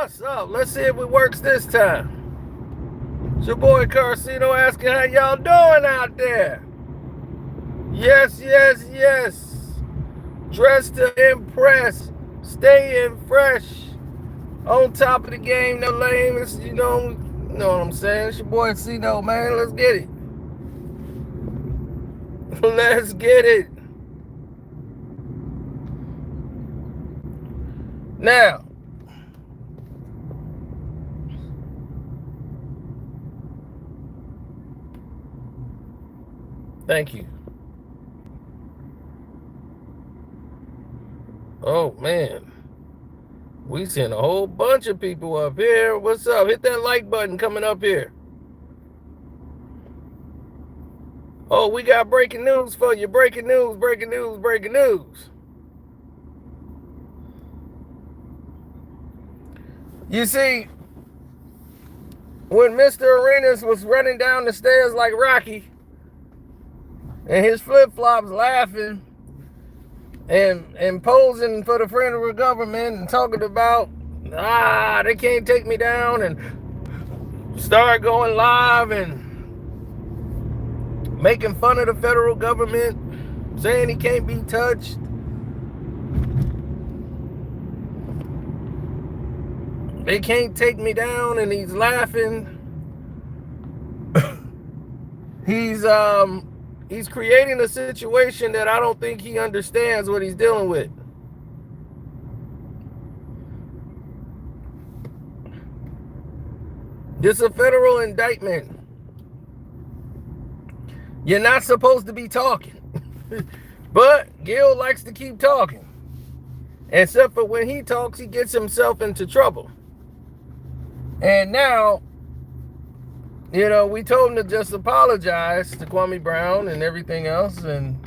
What's up? Let's see if it works this time. It's your boy Carcino asking how y'all doing out there. Yes, yes, yes. Dressed to impress. Staying fresh. On top of the game, no lame. It's, you know what I'm saying. It's your boy Cino, man. Let's get it. Let's get it. Now, thank you. Oh, man. We seen a whole bunch of people up here. What's up? Hit that like button coming up here. Oh, we got breaking news for you. Breaking news, breaking news, breaking news. You see, when Mr. Arenas was running down the stairs like Rocky, and his flip-flops laughing and posing for the federal government and talking about, they can't take me down, and start going live and making fun of the federal government, saying he can't be touched. They can't take me down, and he's laughing. He's creating a situation that I don't think he understands what he's dealing with. This is a federal indictment. You're not supposed to be talking. But Gil likes to keep talking. Except for when he talks, he gets himself into trouble. And now, we told him to just apologize to Kwame Brown and everything else. And,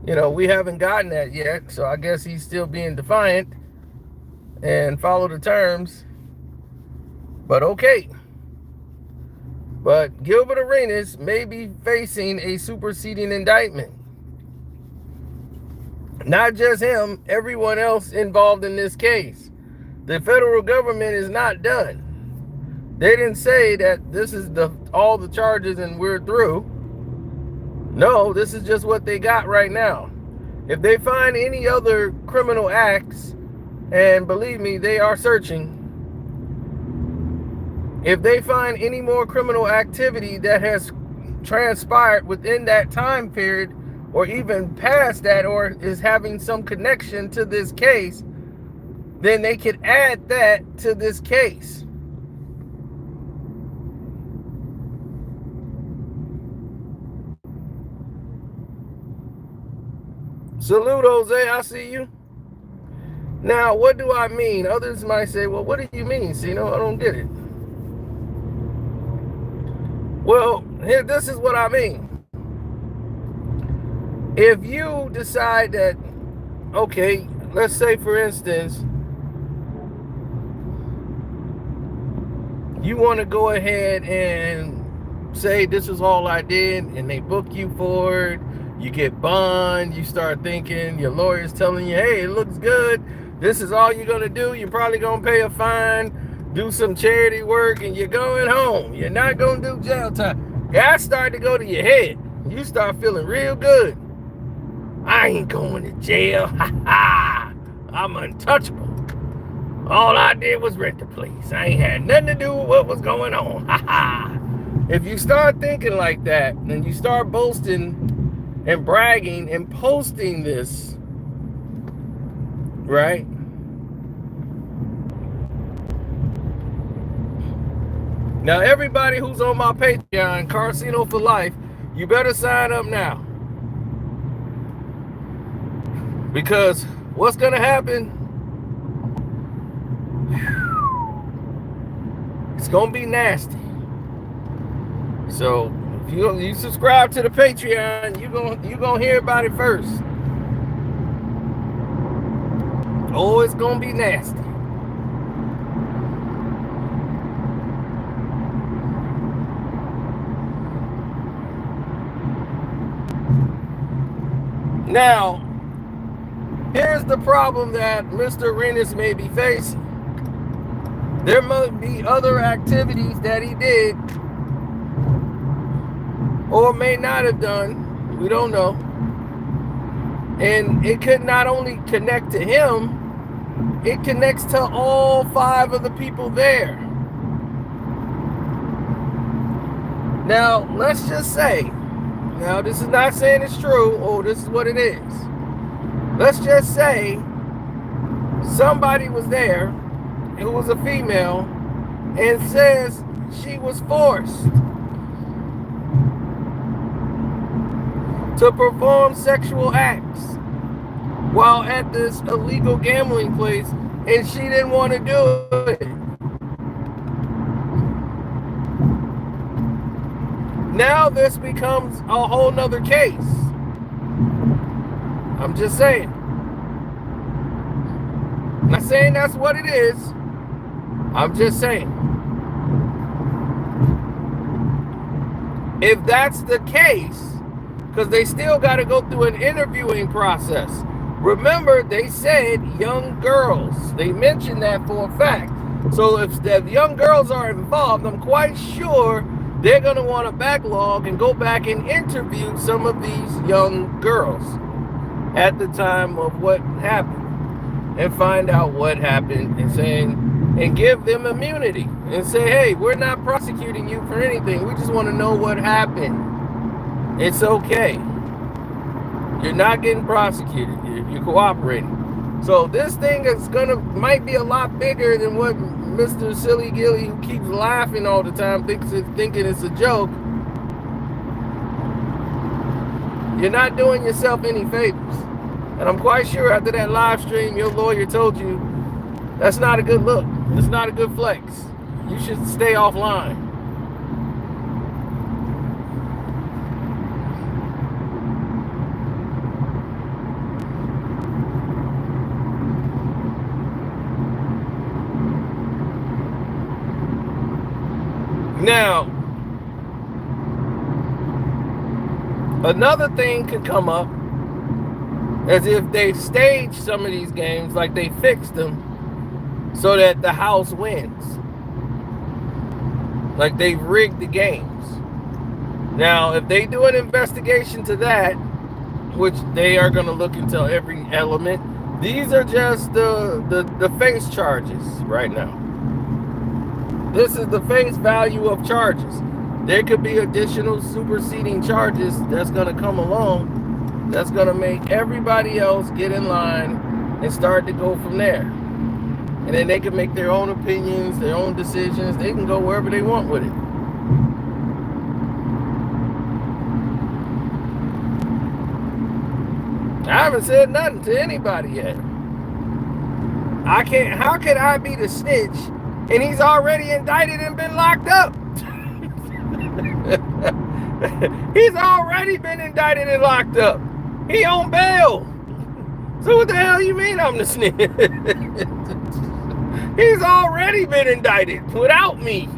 we haven't gotten that yet. So I guess he's still being defiant and follow the terms. But okay. But Gilbert Arenas may be facing a superseding indictment. Not just him, everyone else involved in this case. The federal government is not done. They didn't say that this is all the charges and we're through. No, this is just what they got right now. If they find any other criminal acts, and believe me, they are searching. If they find any more criminal activity that has transpired within that time period, or even past that, or is having some connection to this case, then they could add that to this case. Salute, Jose, I see you. Now, what do I mean? Others might say, well, what do you mean? See, I don't get it. Well, here, this is what I mean. If you decide that, okay, let's say, for instance, you want to go ahead and say this is all I did, and they book you for it, you get bond, you start thinking, your lawyer's telling you, hey, it looks good, this is all you're going to do, you're probably going to pay a fine, do some charity work, and you're going home. You're not going to do jail time. That start to go to your head. You start feeling real good. I ain't going to jail. I'm untouchable. All I did was rent the place. I ain't had nothing to do with what was going on. If you start thinking like that, and you start boasting and bragging and posting this, right? Now, everybody who's on my Patreon, Carcino for Life, you better sign up now. Because what's going to happen, it's going to be nasty. So, if you subscribe to the Patreon, you're going to hear about it first. Oh, it's going to be nasty. Now, here's the problem that Mr. Arenas may be facing. There might be other activities that he did or may not have done. We don't know. And it could not only connect to him, it connects to all 5 of the people there. Now, let's just say, now this is not saying it's true, or this is what it is. Let's just say somebody was there who was a female and says she was forced to perform sexual acts while at this illegal gambling place, and she didn't want to do it. Now this becomes a whole nother case. I'm just saying. I'm not saying that's what it is. I'm just saying. If that's the case, because they still got to go through an interviewing process. Remember, they said young girls. They mentioned that for a fact. So if the young girls are involved, I'm quite sure they're going to want to backlog and go back and interview some of these young girls at the time of what happened and find out what happened and give them immunity and say, hey, we're not prosecuting you for anything. We just want to know what happened. It's okay. You're not getting prosecuted. You're cooperating. So this thing is might be a lot bigger than what Mr. Silly Gilly, who keeps laughing all the time, thinking it's a joke. You're not doing yourself any favors. And I'm quite sure after that live stream, your lawyer told you that's not a good look. It's not a good flex. You should stay offline. Now, another thing could come up as if they staged some of these games, like they fixed them so that the house wins. Like they've rigged the games. Now, if they do an investigation to that, which they are going to look into every element, these are just the face charges right now. This is the face value of charges. There could be additional superseding charges that's going to come along that's going to make everybody else get in line and start to go from there. And then they can make their own opinions, their own decisions. They can go wherever they want with it. I haven't said nothing to anybody yet. How could I be the snitch and he's already indicted and been locked up? He's already been indicted and locked up. He on bail. So what the hell you mean I'm the snitch? He's already been indicted without me.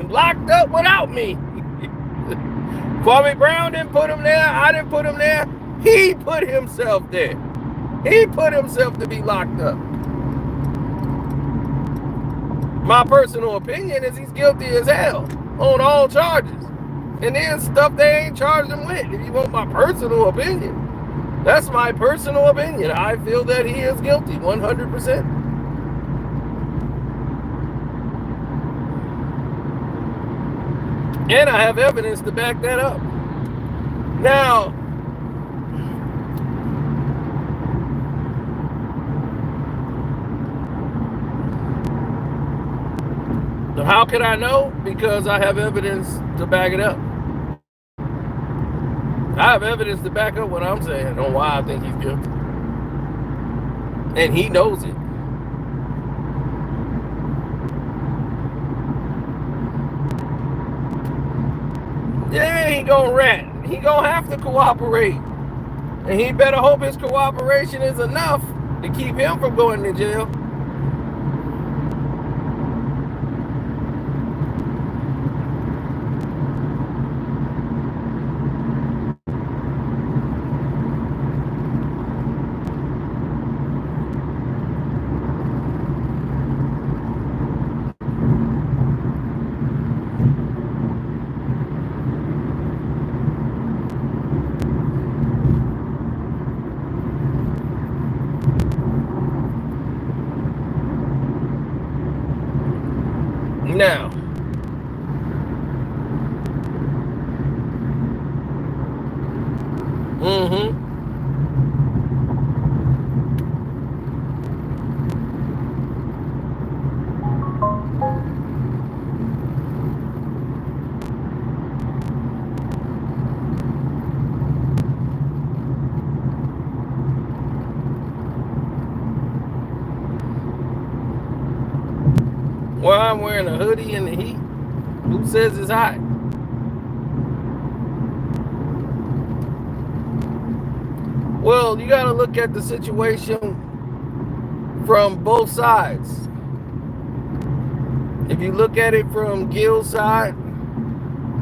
Locked up without me. Kwame Brown didn't put him there. I didn't put him there. He put himself there. He put himself to be locked up. My personal opinion is he's guilty as hell on all charges. And then stuff they ain't charged him with. If you want my personal opinion, that's my personal opinion. I feel that he is guilty 100%. And I have evidence to back that up. Now, how could I know? Because I have evidence to back it up. I have evidence to back up what I'm saying on why I think he's guilty. And he knows it. Yeah, he gonna rat. He gonna have to cooperate. And he better hope his cooperation is enough to keep him from going to jail. Now, well, I'm wearing a hoodie in the heat. Who says it's hot? Well, you got to look at the situation from both sides. If you look at it from Gil's side,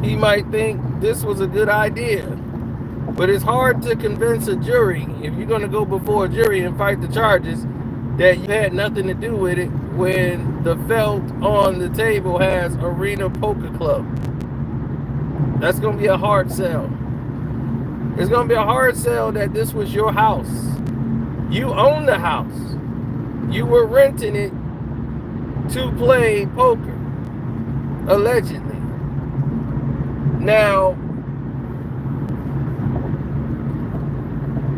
he might think this was a good idea. But it's hard to convince a jury, if you're going to go before a jury and fight the charges, that you had nothing to do with it when the felt on the table has Arena Poker Club. That's going to be a hard sell. It's going to be a hard sell that this was your house. You own the house. You were renting it to play poker, allegedly. Now,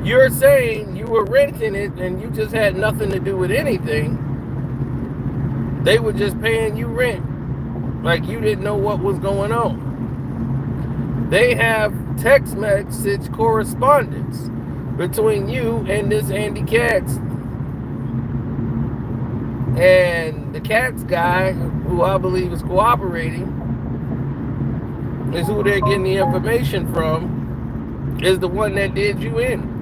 you're saying you were renting it and you just had nothing to do with anything. They were just paying you rent, like you didn't know what was going on. They have text message correspondence between you and this Andy Katz. And the Katz guy, who I believe is cooperating, is who they're getting the information from, is the one that did you in.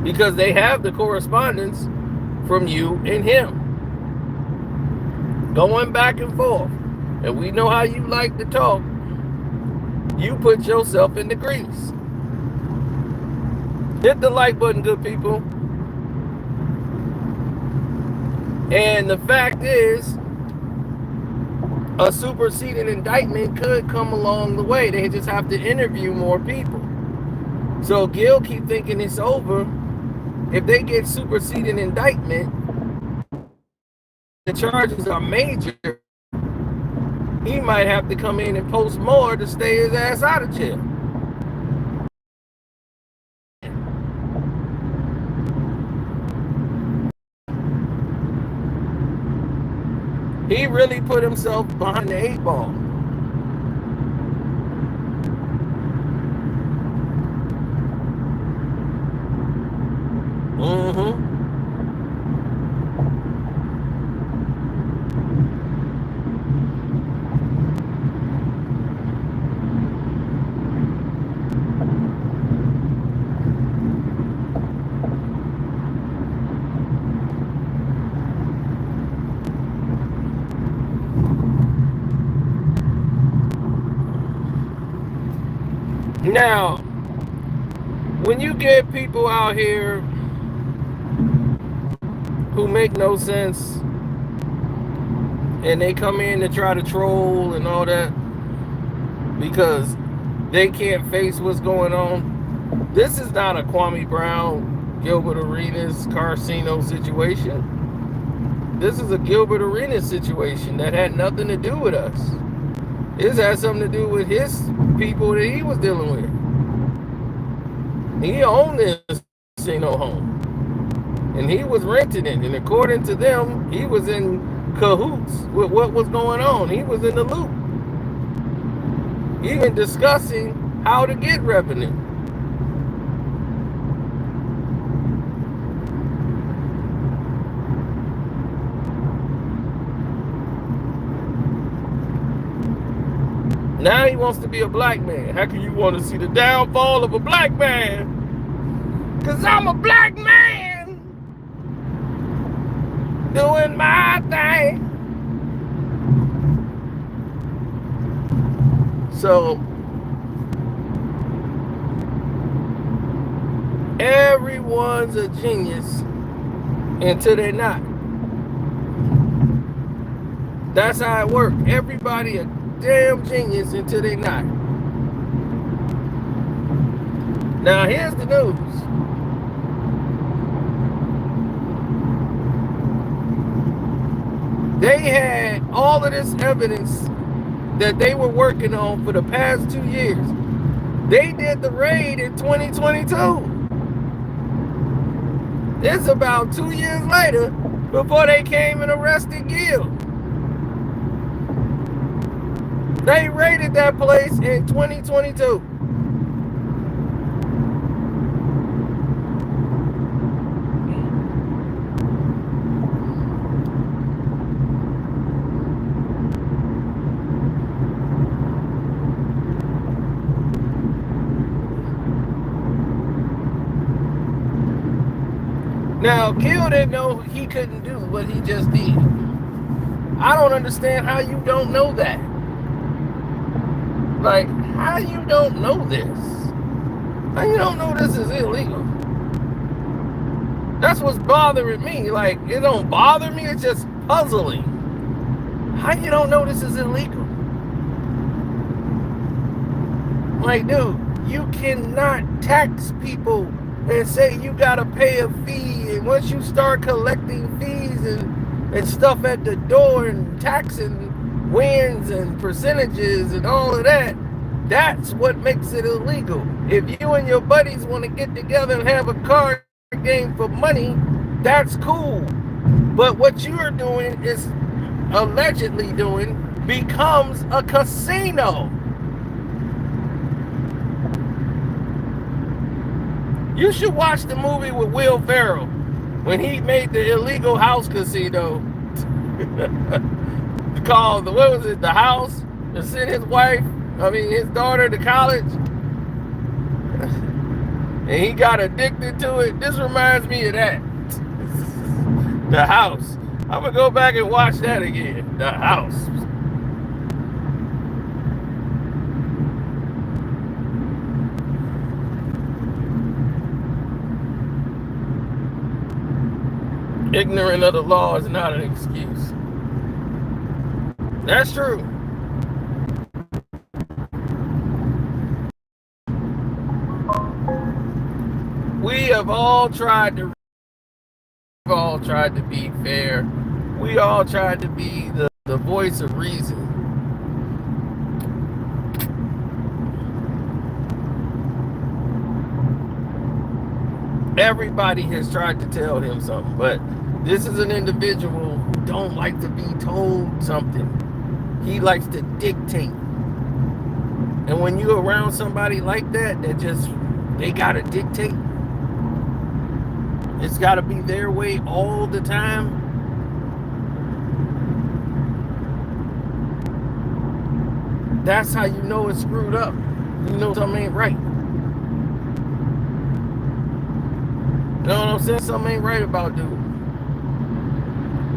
Because they have the correspondence from you and him. Going back and forth. And we know how you like to talk. You put yourself in the grease. Hit the like button, good people. And the fact is, a superseding indictment could come along the way. They just have to interview more people. So Gil keep thinking it's over. If they get superseding indictment, the charges are major. He might have to come in and post more to stay his ass out of jail. He really put himself behind the 8 ball. Now, when you get people out here who make no sense and they come in to try to troll and all that because they can't face what's going on, this is not a Kwame Brown, Gilbert Arenas, Carcino situation. This is a Gilbert Arenas situation that had nothing to do with us. This had something to do with his people that he was dealing with. He owned this casino home. And he was renting it. And according to them, he was in cahoots with what was going on. He was in the loop. Even discussing how to get revenue. Now he wants to be a black man. How can you want to see the downfall of a black man? Because I'm a black man doing my thing. So everyone's a genius until they're not. That's how it works. Everybody a damn genius until they not. Now here's the news. They had all all of this evidence that they were working on for the past 2 years. They did the raid in 2022. It's about 2 years later before they came and arrested Gil. They raided that place in 2022. Now, Gil didn't know he couldn't do what he just did. I don't understand how you don't know that. Like, how you don't know this? How you don't know this is illegal? That's what's bothering me. Like, it don't bother me, it's just puzzling. How you don't know this is illegal? Like, dude, you cannot tax people and say you gotta pay a fee, and once you start collecting fees and stuff at the door and taxing wins and percentages and all of that, that's what makes it illegal. If you and your buddies want to get together and have a card game for money, that's cool. But what you are doing is allegedly doing becomes a casino. You should watch the movie with Will Ferrell when he made the illegal house casino. Called, what was it, The House, to send his daughter to college. And he got addicted to it. This reminds me of that. The House. I'm going to go back and watch that again. The House. Ignorant of the law is not an excuse. That's true. We have all tried to be fair. We all tried to be the voice of reason. Everybody has tried to tell him something, but this is an individual who don't like to be told something. He likes to dictate. And when you're around somebody like that they gotta dictate. It's gotta be their way all the time. That's how you know it's screwed up. You know something ain't right. You know what I'm saying? Something ain't right about dude.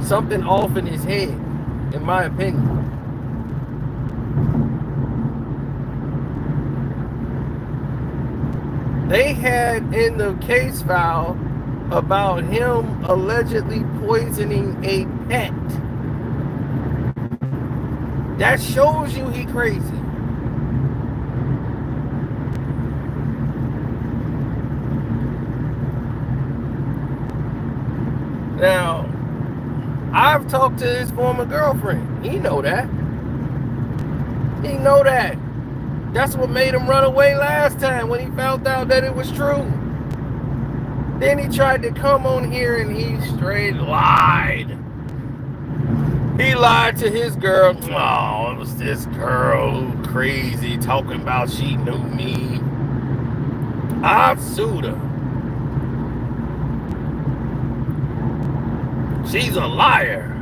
Something off in his head, in my opinion. They had in the case file about him allegedly poisoning a pet. That shows you he crazy. Now, I've talked to his former girlfriend. He know that. He know that. That's what made him run away last time when he found out that it was true. Then he tried to come on here and he straight lied. He lied to his girl. Oh, it was this girl crazy talking about she knew me. I sued her. She's a liar.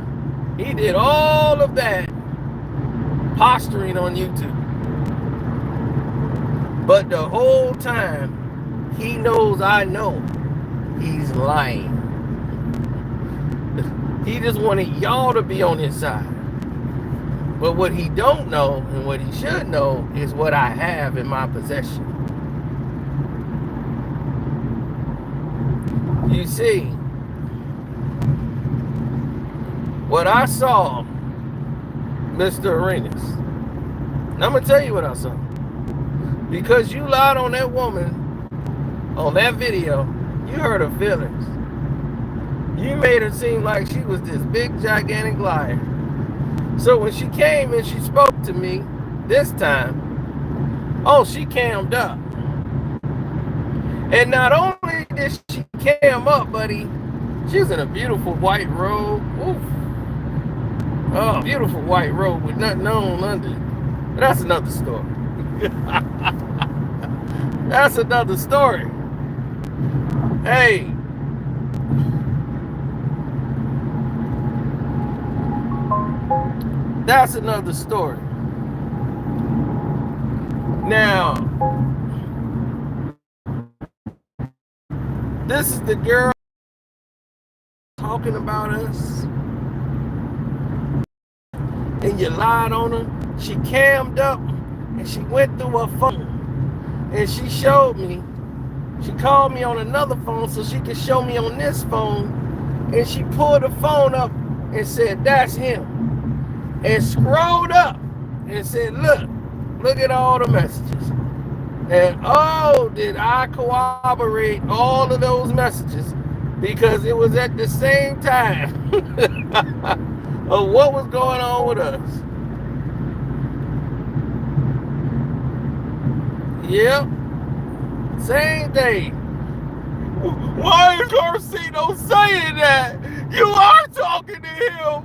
He did all of that posturing on YouTube. But the whole time, he knows I know he's lying. He just wanted y'all to be on his side. But what he don't know, and what he should know, is what I have in my possession. You see, what I saw, Mr. Arenas, and I'm going to tell you what I saw. Because you lied on that woman, on that video, you hurt her feelings. You made her seem like she was this big, gigantic liar. So when she came and she spoke to me this time, oh, she cammed up. And not only did she cam up, buddy, she was in a beautiful white robe. Oof. Oh, beautiful white robe with nothing on under it. But that's another story. That's another story. Hey. That's another story. Now, this is the girl talking about us, and you lied on her. She cammed up and she went through her phone and she showed me. She called me on another phone so she could show me on this phone, and she pulled the phone up and said, that's him, and scrolled up and said, look at all the messages. And oh, did I corroborate all of those messages, because it was at the same time of what was going on with us. Yep, same thing. Why is Garcino saying that? You are talking to him.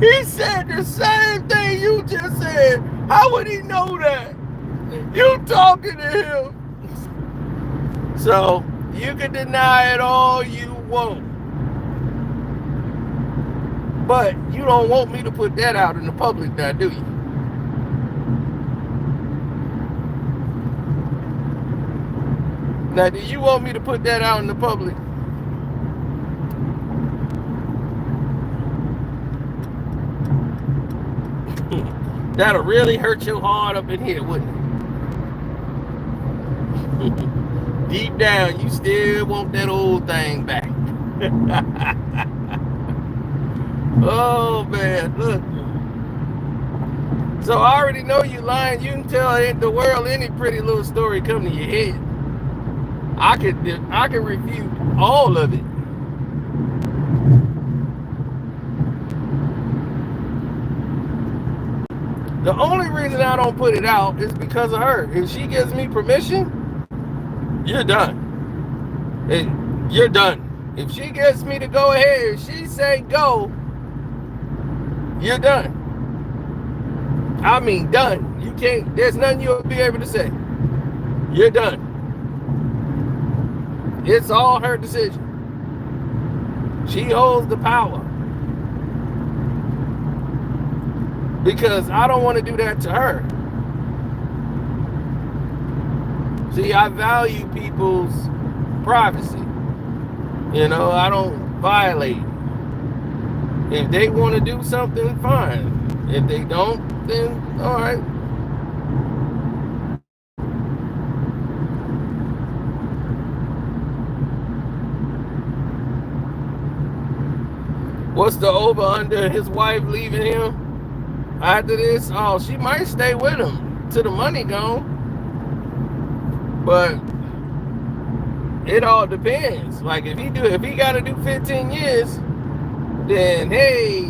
He said the same thing you just said. How would he know that? You talking to him. So you can deny it all you want, but you don't want me to put that out in the public now, do you? Now, do you want me to put that out in the public? That'll really hurt your heart up in here, wouldn't it? Deep down, you still want that old thing back. Oh, man, look. So I already know you lying. You can tell the world any pretty little story come to your head. I could refute all of it. The only reason I don't put it out is because of her. If she gives me permission, you're done. You're done. If she gets me to go ahead, if she say go, you're done. I mean done. You can't, there's nothing you'll be able to say. You're done. It's all her decision. She holds the power. Because I don't want to do that to her. See, I value people's privacy. You know, I don't violate. If they want to do something, fine. If they don't, then all right. What's the over-under his wife leaving him after this? Oh, she might stay with him till the money gone. But it all depends. Like if he got to do 15 years, then hey,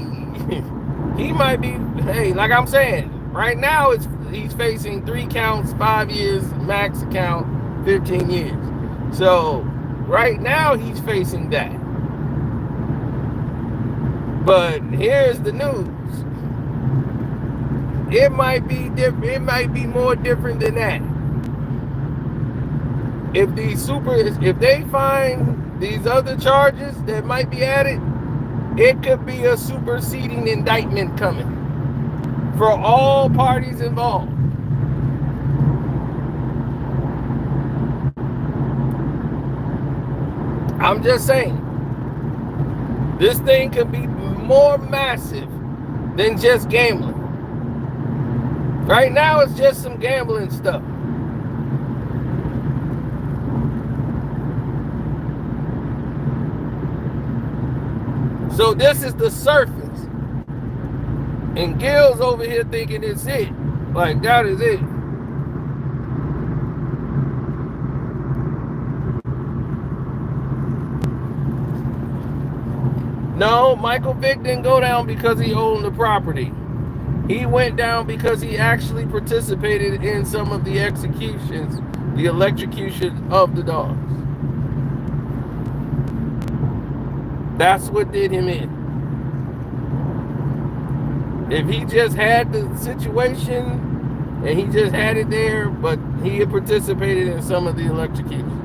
he might be, hey, like I'm saying, right now he's facing 3 counts, 5 years, max account, 15 years. So right now he's facing that. But here's the news. It might be different. It might be more different than that. If they find these other charges that might be added, it could be a superseding indictment coming for all parties involved. I'm just saying, this thing could be more massive than just gambling. Right now, it's just some gambling stuff. So this is the surface. And Gil's over here thinking it's it. Like, that is it. No, Michael Vick didn't go down because he owned the property. He went down because he actually participated in some of the executions, the electrocution of the dogs. That's what did him in. If he just had the situation and he just had it there, but he had participated in some of the electrocutions.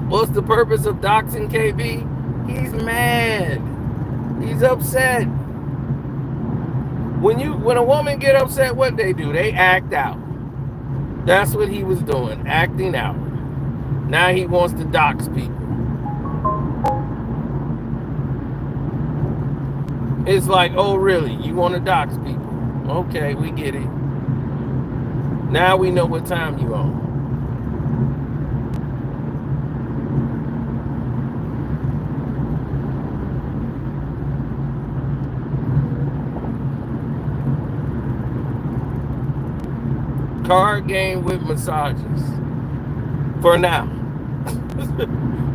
What's the purpose of doxing KB? He's mad. He's upset. When a woman get upset, what they do? They act out. That's what he was doing, acting out. Now he wants to dox people. It's like, oh really? You want to dox people? Okay, we get it. Now we know what time you on. Card game with massages. For now.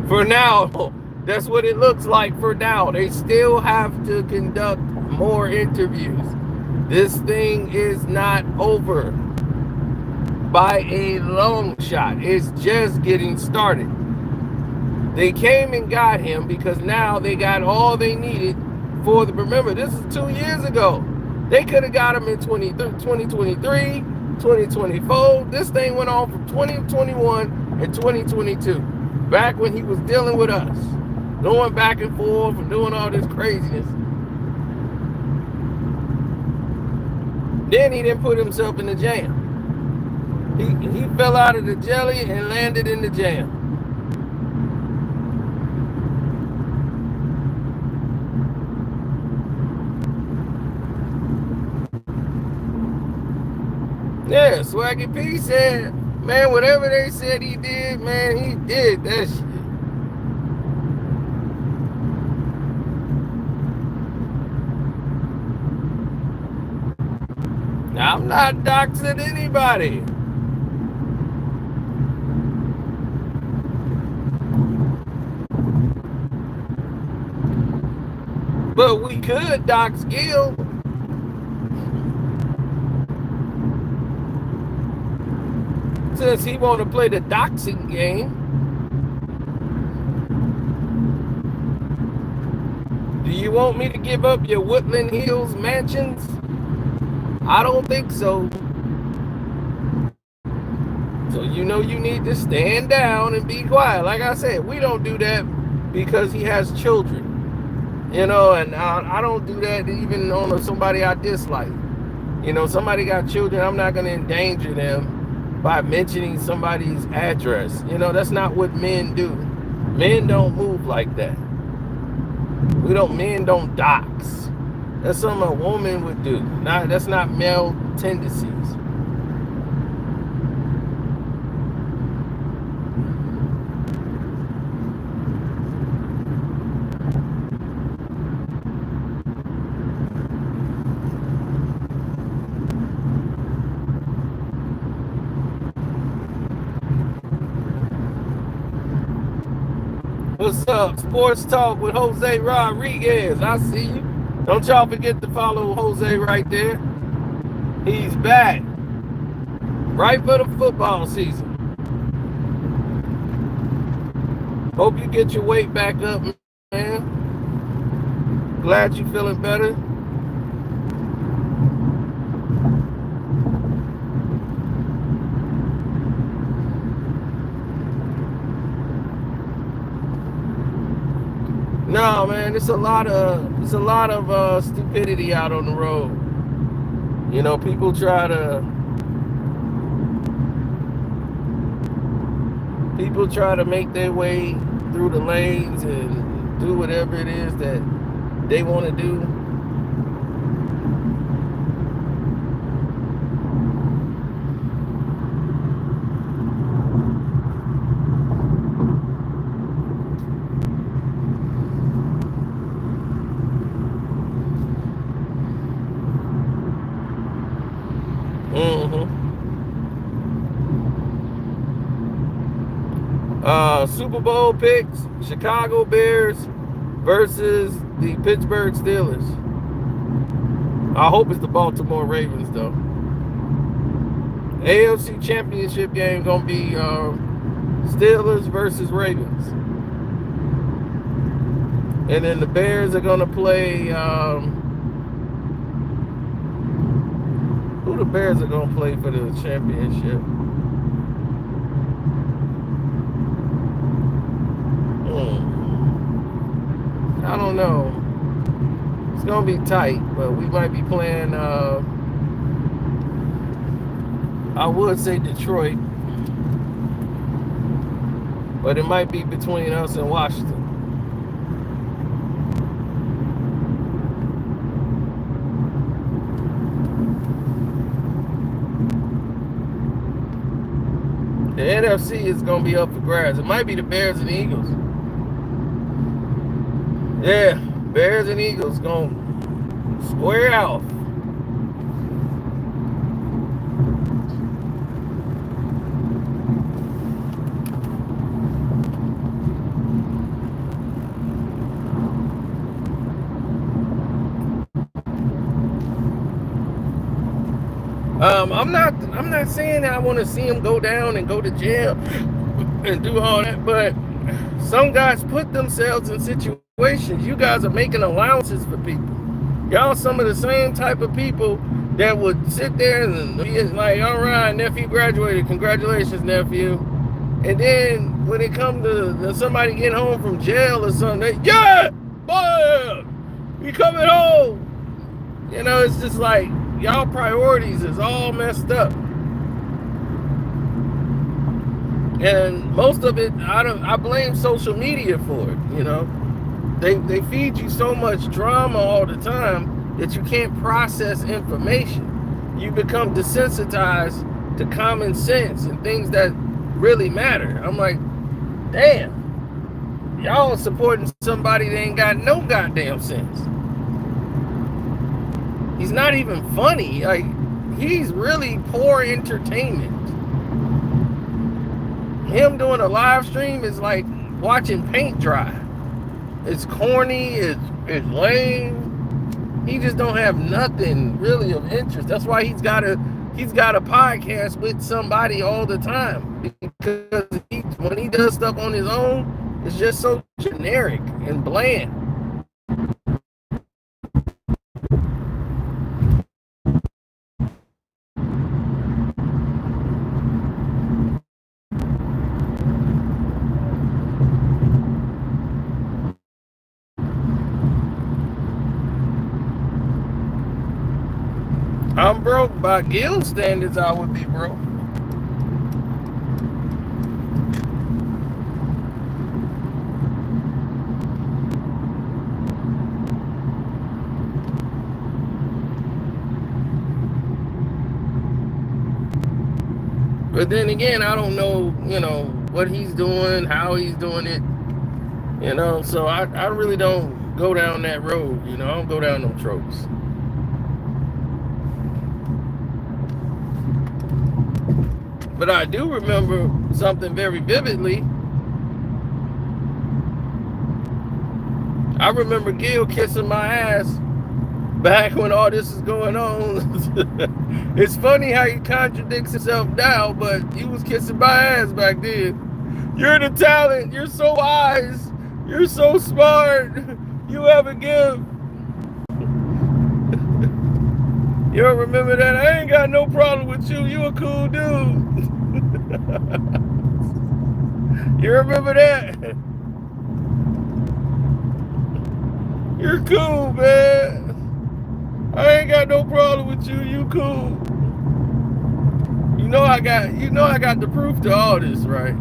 For now. That's what it looks like for now. They still have to conduct more interviews. This thing is not over by a long shot. It's just getting started. They came and got him because now they got all they needed for the... Remember, this is 2 years ago. They could have got him in 2023, 2024. This thing went on from 2021 and 2022. Back when he was dealing with us. Going back and forth and doing all this craziness. Then he didn't put himself in the jam. He fell out of the jelly and landed in the jam. Yeah, Swaggy P said, man, whatever they said he did, man, he did that shit. I'm not doxing anybody. But we could dox Gil. Since he want to play the doxing game. Do you want me to give up your Woodland Hills mansions? I don't think so. So you know you need to stand down and be quiet. Like I said, we don't do that because he has children. You know, and I don't do that even on somebody I dislike. You know, somebody got children, I'm not going to endanger them by mentioning somebody's address. You know, that's not what men do. Men don't move like that. Men don't dox. That's something a woman would do. That's not male tendencies. What's up? Sports Talk with Jose Rodriguez. I see you. Don't y'all forget to follow Jose right there. He's back. Right for the football season. Hope you get your weight back up, man. Glad you're feeling better. No, man, it's a lot of stupidity out on the road. You know, people try to make their way through the lanes and do whatever it is that they want to do. Mm-hmm. Super Bowl picks: Chicago Bears versus the Pittsburgh Steelers. I hope it's the Baltimore Ravens though. AFC Championship game gonna be Steelers versus Ravens, and then the Bears are gonna play. Who the Bears are gonna play for the championship? I don't know. It's gonna be tight, but we might be playing. I would say Detroit, but it might be between us and Washington. The NFC is gonna be up for grabs. It might be the Bears and the Eagles. Yeah, Bears and Eagles gonna square off. I'm not saying that I want to see him go down and go to jail and do all that, but some guys put themselves in situations. You guys are making allowances for people. Y'all some of the same type of people that would sit there and be like, all right, nephew graduated, congratulations, nephew. And then when it comes to somebody getting home from jail or something, yeah, boy, we coming home. You know, it's just like, y'all priorities is all messed up. And most of it, I blame social media for it, you know. They feed you so much drama all the time that you can't process information. You become desensitized to common sense and things that really matter. I'm like, damn, y'all are supporting somebody that ain't got no goddamn sense. He's not even funny. Like, he's really poor entertainment. Him doing a live stream is like watching paint dry. It's corny, it's lame. He just don't have nothing really of interest. That's why he's got a podcast with somebody all the time. Because when he does stuff on his own, it's just so generic and bland. I'm broke. By Gil standards, I would be broke. But then again, I don't know, you know, what he's doing, how he's doing it, you know, so I really don't go down that road, you know, I don't go down them tropes. But I do remember something very vividly. I remember Gil kissing my ass back when all this is going on. It's funny how he contradicts himself now, but he was kissing my ass back then. You're the talent. You're so wise. You're so smart. You have a gift. You don't remember that? I ain't got no problem with you. You a cool dude. You remember that? You're cool, man. I ain't got no problem with you. You cool. You know I got the proof to all this, right?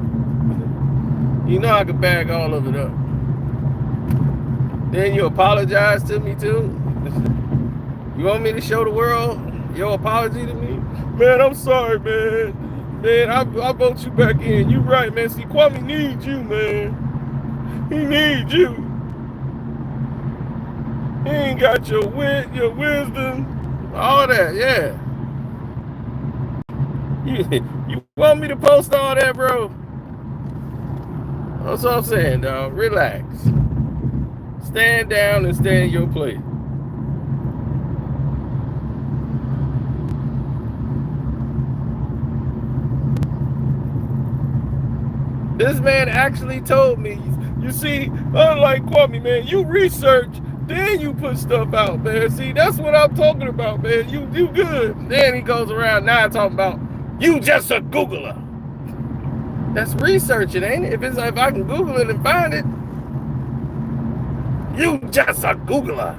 You know I can bag all of it up. Then you apologize to me too. You want me to show the world your apology to me? Man, I'm sorry, man. Man, I vote you back in. You right, man. See, Kwame needs you, man. He needs you. He ain't got your wit, your wisdom, all that, yeah. You want me to post all that, bro? That's what I'm saying, dog. Relax. Stand down and stay in your place. This man actually told me, you see, unlike Kwame, man, you research, then you put stuff out, man. See, that's what I'm talking about, man. You do good. Then he goes around now talking about, you just a Googler. That's researching, ain't it? If I can Google it and find it, you just a Googler.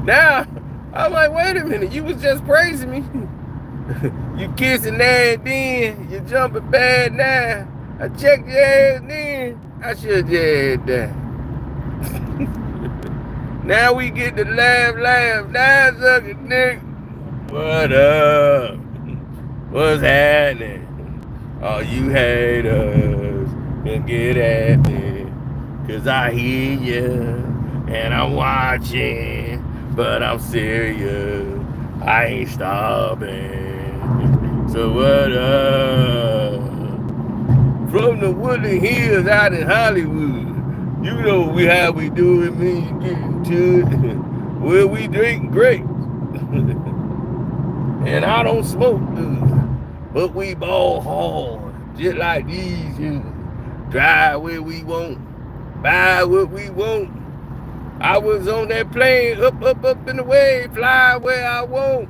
Now, I'm like, wait a minute, you was just praising me. You kissing that then, you jumping bad now. I checked your ass then, I should have had that. Now we get to laugh, now sucking dick. What up? What's happening? All you haters can get at me, cause I hear you, and I'm watching, but I'm serious, I ain't stopping. So what up? From the Woodland Hills out in Hollywood, you know how we do it when you get into it. Well, we drink grapes. And I don't smoke, dude. But we ball hard, just like these you. Drive where we want, buy what we want. I was on that plane, up in the way, fly where I want.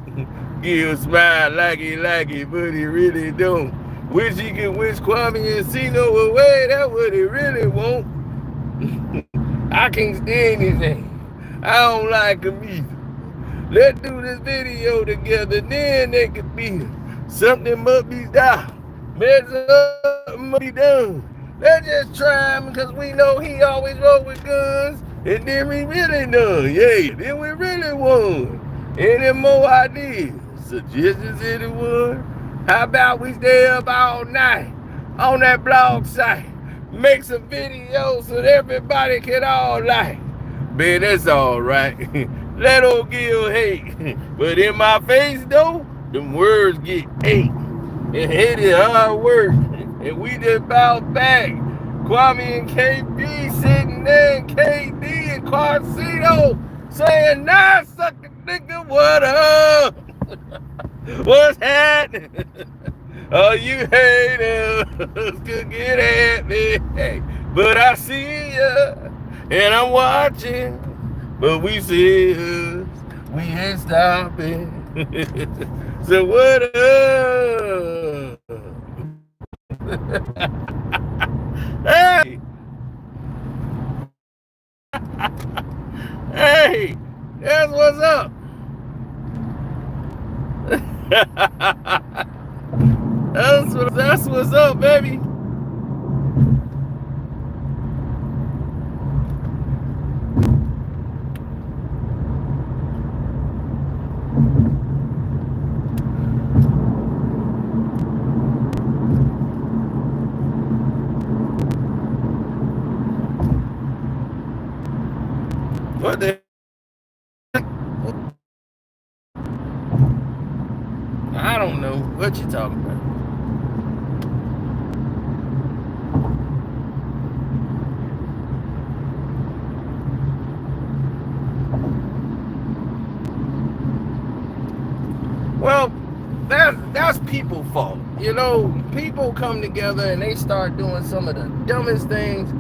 Give a smile like it, but he really don't. Wish he could wish Kwame and see no away, that's what he really want. I can't stand his name. I don't like him either. Let's do this video together, then they could be. Something must be done. Something must be done. Let's just try him, because we know he always roll with guns. And then we really done. Yeah, then we really won. Any more ideas? Suggestions, anyone? How about we stay up all night on that blog site? Make some videos so that everybody can all like. Man, that's all right. Let old Gil hate. But in my face, though, them words get ate. And hate is hard work. And we just bounce back. Kwame and KB sitting there, and KD and Carcito saying, nah, sucker nigga, what up? What's happening? Oh, you haters could get at me. Hey, but I see ya, and I'm watching. But we see us, we ain't stopping. So what up? Hey! Hey! That's what's up. That's what's up, baby. What the? I don't know what you're talking about. Well, that's people's fault. You know, people come together and they start doing some of the dumbest things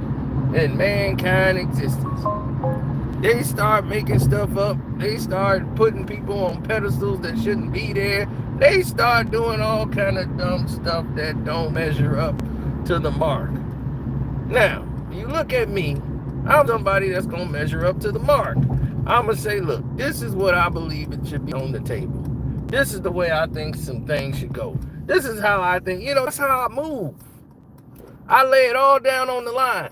in mankind existence. They start making stuff up. They start putting people on pedestals that shouldn't be there. They start doing all kind of dumb stuff that don't measure up to the mark. Now, you look at me, I'm somebody that's going to measure up to the mark. I'm going to say, look, this is what I believe it should be on the table. This is the way I think some things should go. This is how I think, that's how I move. I lay it all down on the line.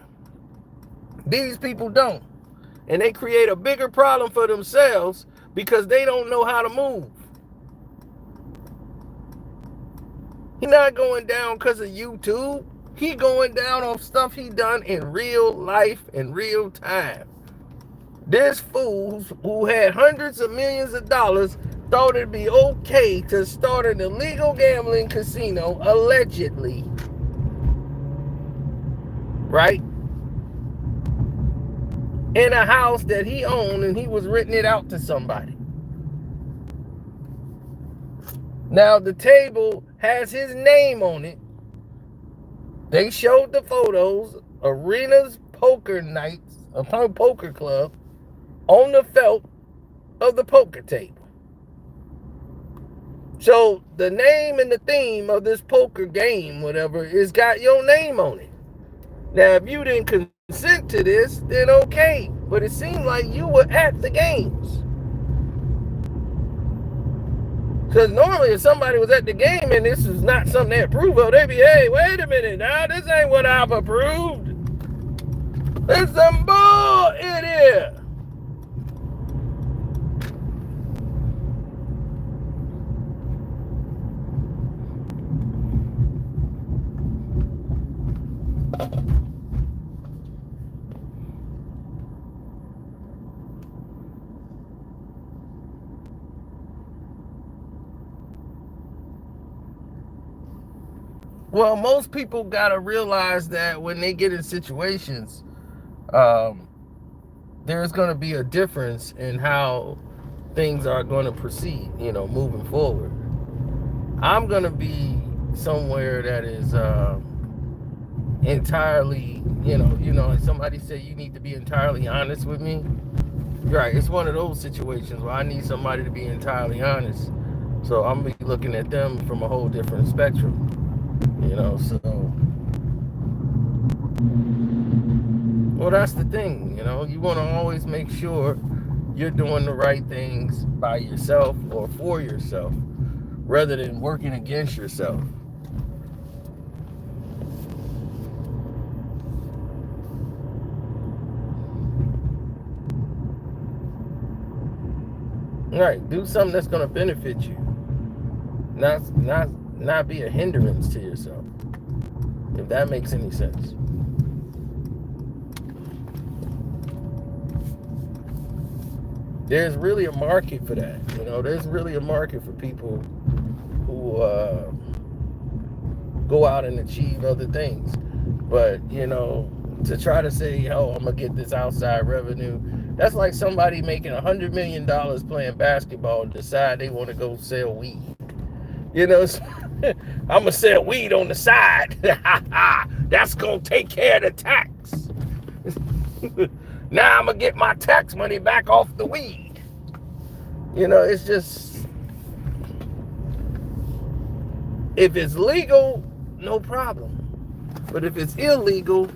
These people don't. And they create a bigger problem for themselves because they don't know how to move. He's not going down because of YouTube. He going down on stuff he done in real life, in real time. This fool who had hundreds of millions of dollars thought it'd be okay to start an illegal gambling casino, allegedly, right, in a house that he owned, and he was renting it out to somebody. Now, the table has his name on it. They showed the photos, Arena's Poker Nights, a poker club, on the felt of the poker table. So the name and the theme of this poker game, whatever, is got your name on it. Now, if you didn't consent to this, then okay. But it seemed like you were at the games. Because normally if somebody was at the game and this is not something they approve of, they'd be, hey, wait a minute now, this ain't what I've approved. There's some bull in here. Well, most people got to realize that when they get in situations, there's going to be a difference in how things are going to proceed, moving forward. I'm going to be somewhere that is entirely, somebody said you need to be entirely honest with me. Right, it's one of those situations where I need somebody to be entirely honest. So I'm going to be looking at them from a whole different spectrum. So, well, that's the thing, you want to always make sure you're doing the right things by yourself or for yourself rather than working against yourself. Right, do something that's going to benefit you, not be a hindrance to yourself, if that makes any sense. There's really a market for that. There's really a market for people who go out and achieve other things. But, to try to say, oh, I'm going to get this outside revenue, that's like somebody making $100 million playing basketball and decide they want to go sell weed. I'm going to sell weed on the side. That's going to take care of the tax. Now I'm going to get my tax money back off the weed. It's just, if it's legal, no problem. But if it's illegal,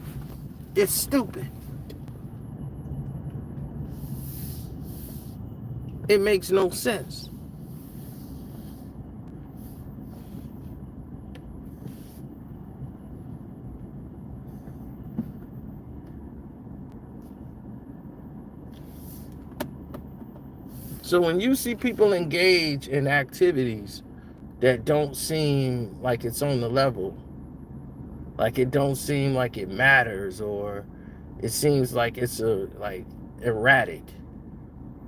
it's stupid. It makes no sense. So when you see people engage in activities that don't seem like it's on the level, like it don't seem like it matters, or it seems like it's erratic,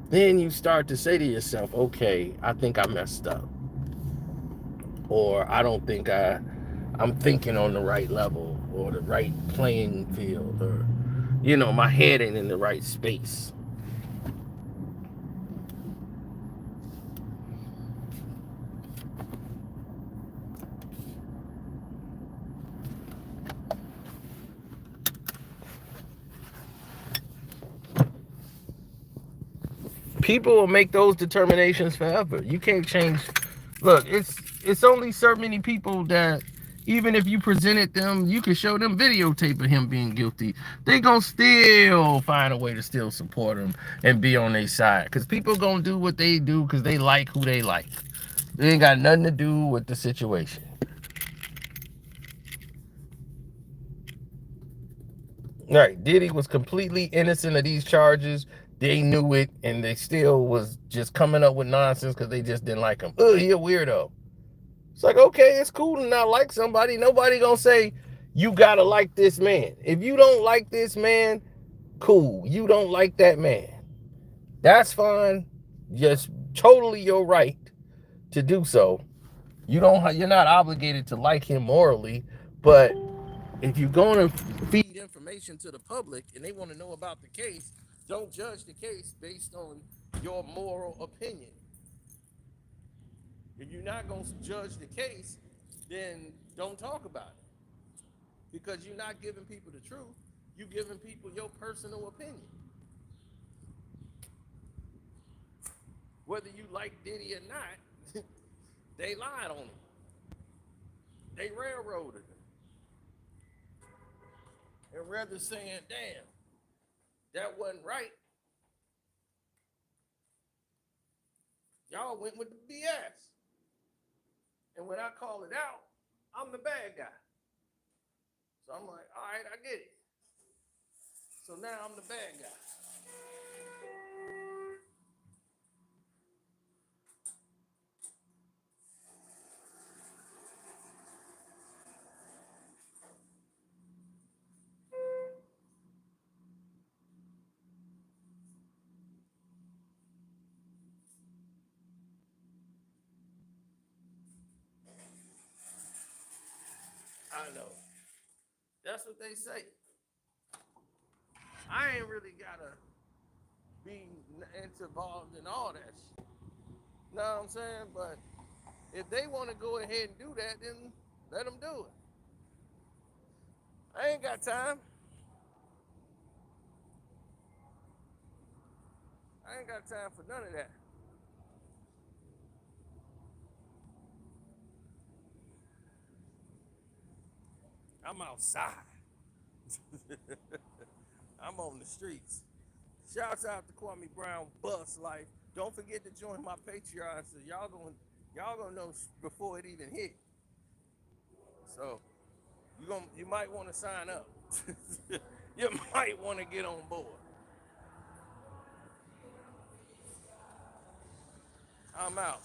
then you start to say to yourself, okay, I think I messed up. Or I don't think I'm thinking on the right level or the right playing field, or, my head ain't in the right space. People will make those determinations forever. You can't change. Look, it's only so many people that even if you presented them, you can show them videotape of him being guilty, they gonna still find a way to still support him and be on their side. Because people gonna do what they do because they like who they like. They ain't got nothing to do with the situation. Right, Diddy was completely innocent of these charges. They knew it, and they still was just coming up with nonsense because they just didn't like him. Oh, he a weirdo. It's like, okay, it's cool to not like somebody. Nobody gonna say, you gotta like this man. If you don't like this man, cool. You don't like that man. That's fine. Just totally your right to do so. You're not obligated to like him morally, but if you're going to feed information to the public and they want to know about the case, don't judge the case based on your moral opinion. If you're not going to judge the case, then don't talk about it, because you're not giving people the truth. You're giving people your personal opinion. Whether you like Diddy or not, they lied on him. They railroaded him. And rather saying, damn, that wasn't right, y'all went with the BS. And when I call it out, I'm the bad guy. So I'm like, all right, I get it. So now I'm the bad guy. I know. That's what they say. I ain't really gotta be involved in all that shit. Know what I'm saying? But if they want to go ahead and do that, then let them do it. I ain't got time. I ain't got time for none of that. I'm outside. I'm on the streets. Shouts out to Kwame Brown Bus Life. Don't forget to join my Patreon, so y'all gonna know before it even hit. So you might want to sign up. You might want to get on board. I'm out.